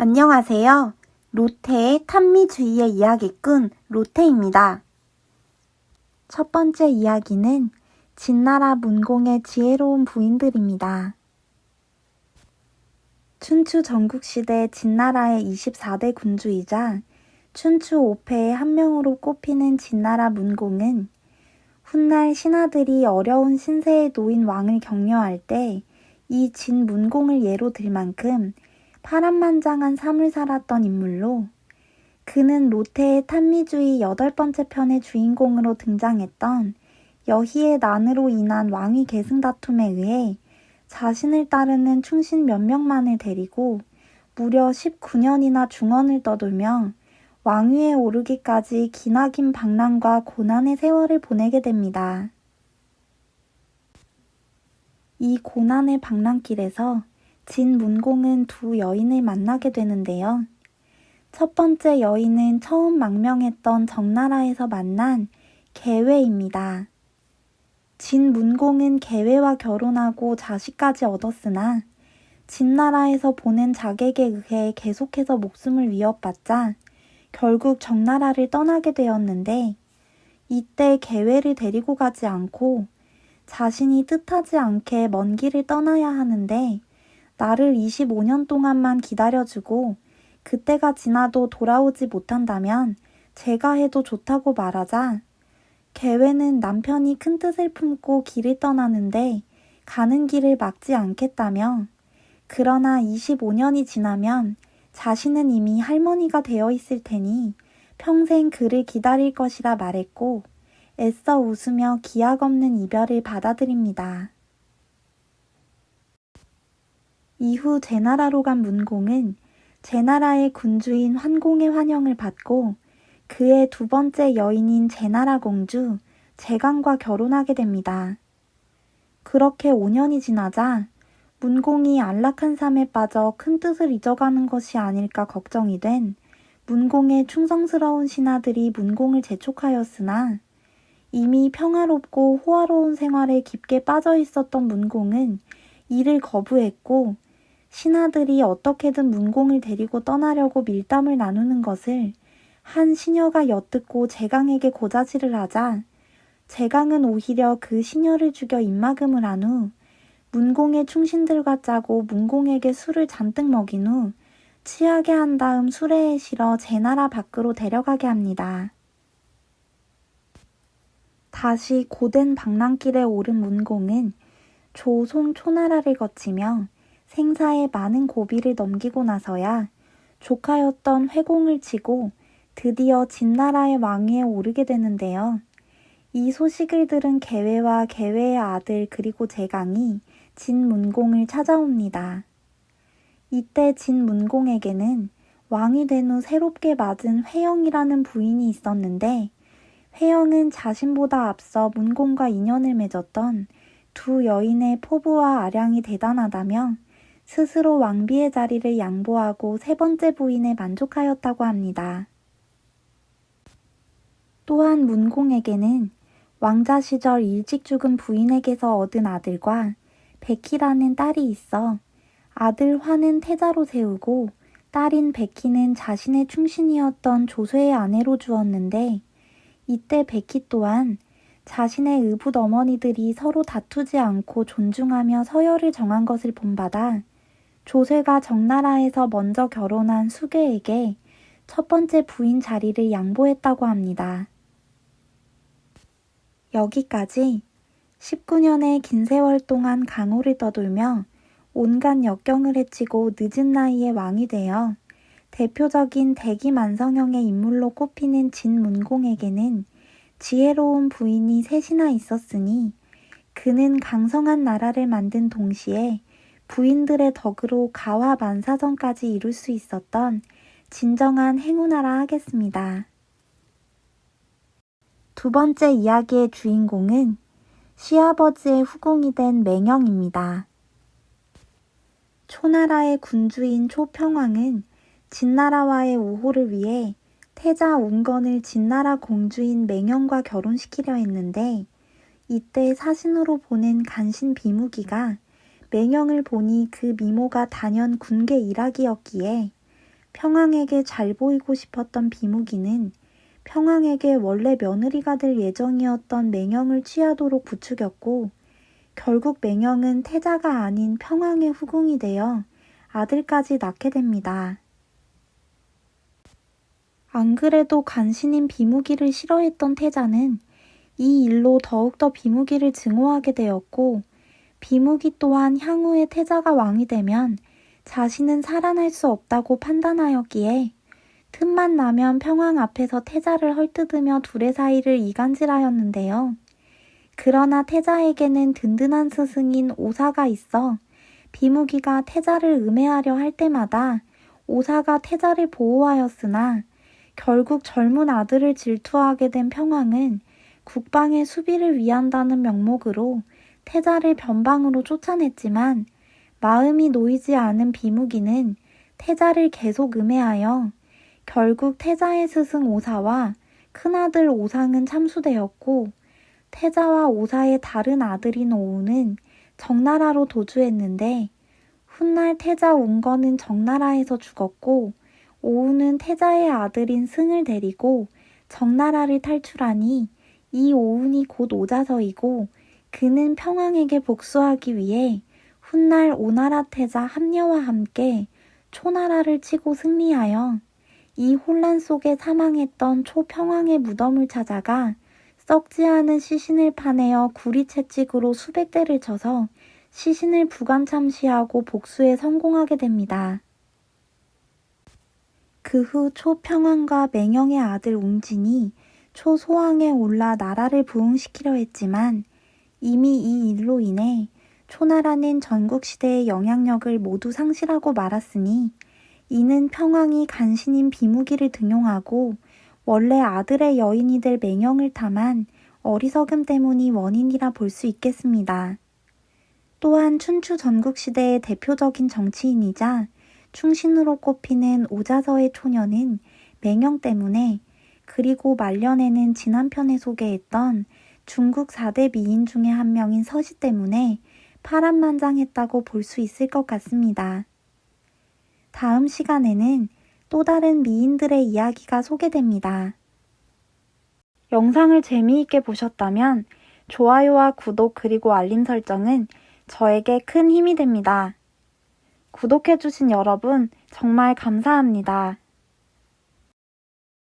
안녕하세요. 로테의 탐미주의의 이야기꾼 로테입니다. 첫 번째 이야기는 진나라 문공의 지혜로운 부인들입니다. 춘추 전국시대 진나라의 24대 군주이자 춘추 5패의 한 명으로 꼽히는 진나라 문공은 훗날 신하들이 어려운 신세에 놓인 왕을 격려할 때 이 진문공을 예로 들 만큼 파란만장한 삶을 살았던 인물로, 그는 로테의 탐미주의 8번째 편의 주인공으로 등장했던 여희의 난으로 인한 왕위 계승 다툼에 의해 자신을 따르는 충신 몇 명만을 데리고 무려 19년이나 중원을 떠돌며 왕위에 오르기까지 기나긴 방랑과 고난의 세월을 보내게 됩니다. 이 고난의 방랑길에서 진문공은 두 여인을 만나게 되는데요. 첫 번째 여인은 처음 망명했던 정나라에서 만난 계외입니다. 진문공은 계외와 결혼하고 자식까지 얻었으나 진나라에서 보낸 자객에 의해 계속해서 목숨을 위협받자 결국 정나라를 떠나게 되었는데, 이때 계외를 데리고 가지 않고 자신이 뜻하지 않게 먼 길을 떠나야 하는데 나를 25년 동안만 기다려주고 그때가 지나도 돌아오지 못한다면 제가 해도 좋다고 말하자, 계외는 남편이 큰 뜻을 품고 길을 떠나는데 가는 길을 막지 않겠다며, 그러나 25년이 지나면 자신은 이미 할머니가 되어 있을 테니 평생 그를 기다릴 것이라 말했고 애써 웃으며 기약 없는 이별을 받아들입니다. 이후 제나라로 간 문공은 제나라의 군주인 환공의 환영을 받고 그의 두 번째 여인인 제나라 공주 제강과 결혼하게 됩니다. 그렇게 5년이 지나자 문공이 안락한 삶에 빠져 큰 뜻을 잊어가는 것이 아닐까 걱정이 된 문공의 충성스러운 신하들이 문공을 재촉하였으나 이미 평화롭고 호화로운 생활에 깊게 빠져 있었던 문공은 이를 거부했고, 신하들이 어떻게든 문공을 데리고 떠나려고 밀담을 나누는 것을 한 시녀가 엿듣고 제강에게 고자질을 하자 제강은 오히려 그 시녀를 죽여 입막음을 한 후 문공의 충신들과 짜고 문공에게 술을 잔뜩 먹인 후 취하게 한 다음 수레에 실어 제나라 밖으로 데려가게 합니다. 다시 고된 방랑길에 오른 문공은 조송 초나라를 거치며 생사의 많은 고비를 넘기고 나서야 조카였던 회공을 치고 드디어 진나라의 왕위에 오르게 되는데요. 이 소식을 들은 계외와 계외의 아들 그리고 제강이 진문공을 찾아옵니다. 이때 진문공에게는 왕이 된 후 새롭게 맞은 회영이라는 부인이 있었는데, 회영은 자신보다 앞서 문공과 인연을 맺었던 두 여인의 포부와 아량이 대단하다며 스스로 왕비의 자리를 양보하고 세 번째 부인에 만족하였다고 합니다. 또한 문공에게는 왕자 시절 일찍 죽은 부인에게서 얻은 아들과 백희라는 딸이 있어 아들 화는 태자로 세우고 딸인 백희는 자신의 충신이었던 조쇠의 아내로 주었는데, 이때 백희 또한 자신의 의붓 어머니들이 서로 다투지 않고 존중하며 서열을 정한 것을 본받아 조쇠가 정나라에서 먼저 결혼한 수괴에게 첫 번째 부인 자리를 양보했다고 합니다. 여기까지 19년의 긴 세월 동안 강호를 떠돌며 온갖 역경을 헤치고 늦은 나이에 왕이 되어 대표적인 대기만성형의 인물로 꼽히는 진문공에게는 지혜로운 부인이 셋이나 있었으니 그는 강성한 나라를 만든 동시에 부인들의 덕으로 가와 만사정까지 이룰 수 있었던 진정한 행운아라 하겠습니다. 두 번째 이야기의 주인공은 시아버지의 후궁이 된 맹영입니다. 초나라의 군주인 초평왕은 진나라와의 우호를 위해 태자 운건을 진나라 공주인 맹영과 결혼시키려 했는데, 이때 사신으로 보낸 간신 비무기가 맹영을 보니 그 미모가 단연 군계 일학이었기에 평왕에게 잘 보이고 싶었던 비무기는 평왕에게 원래 며느리가 될 예정이었던 맹영을 취하도록 부추겼고 결국 맹영은 태자가 아닌 평왕의 후궁이 되어 아들까지 낳게 됩니다. 안 그래도 간신인 비무기를 싫어했던 태자는 이 일로 더욱더 비무기를 증오하게 되었고 비무기 또한 향후에 태자가 왕이 되면 자신은 살아날 수 없다고 판단하였기에 틈만 나면 평왕 앞에서 태자를 헐뜯으며 둘의 사이를 이간질하였는데요. 그러나 태자에게는 든든한 스승인 오사가 있어 비무기가 태자를 음해하려 할 때마다 오사가 태자를 보호하였으나 결국 젊은 아들을 질투하게 된 평왕은 국방의 수비를 위한다는 명목으로 태자를 변방으로 쫓아냈지만 마음이 놓이지 않은 비무기는 태자를 계속 음해하여 결국 태자의 스승 오사와 큰아들 오상은 참수되었고 태자와 오사의 다른 아들인 오우는 정나라로 도주했는데 훗날 태자 운거는 정나라에서 죽었고 오우는 태자의 아들인 승을 데리고 정나라를 탈출하니 이 오운이 곧 오자서이고 그는 평왕에게 복수하기 위해 훗날 오나라 태자 합녀와 함께 초나라를 치고 승리하여 이 혼란 속에 사망했던 초평왕의 무덤을 찾아가 썩지 않은 시신을 파내어 구리채찍으로 수백 대를 쳐서 시신을 부관참시하고 복수에 성공하게 됩니다. 그 후 초평왕과 맹영의 아들 웅진이 초소왕에 올라 나라를 부흥시키려 했지만 이미 이 일로 인해 초나라는 전국시대의 영향력을 모두 상실하고 말았으니 이는 평왕이 간신인 비무기를 등용하고 원래 아들의 여인이 될 맹영을 탐한 어리석음 때문이 원인이라 볼 수 있겠습니다. 또한 춘추 전국시대의 대표적인 정치인이자 충신으로 꼽히는 오자서의 초녀는 맹영 때문에 그리고 말년에는 지난편에 소개했던 중국 4대 미인 중에 한 명인 서시 때문에 파란만장했다고 볼 수 있을 것 같습니다. 다음 시간에는 또 다른 미인들의 이야기가 소개됩니다. 영상을 재미있게 보셨다면 좋아요와 구독 그리고 알림 설정은 저에게 큰 힘이 됩니다. 구독해주신 여러분 정말 감사합니다.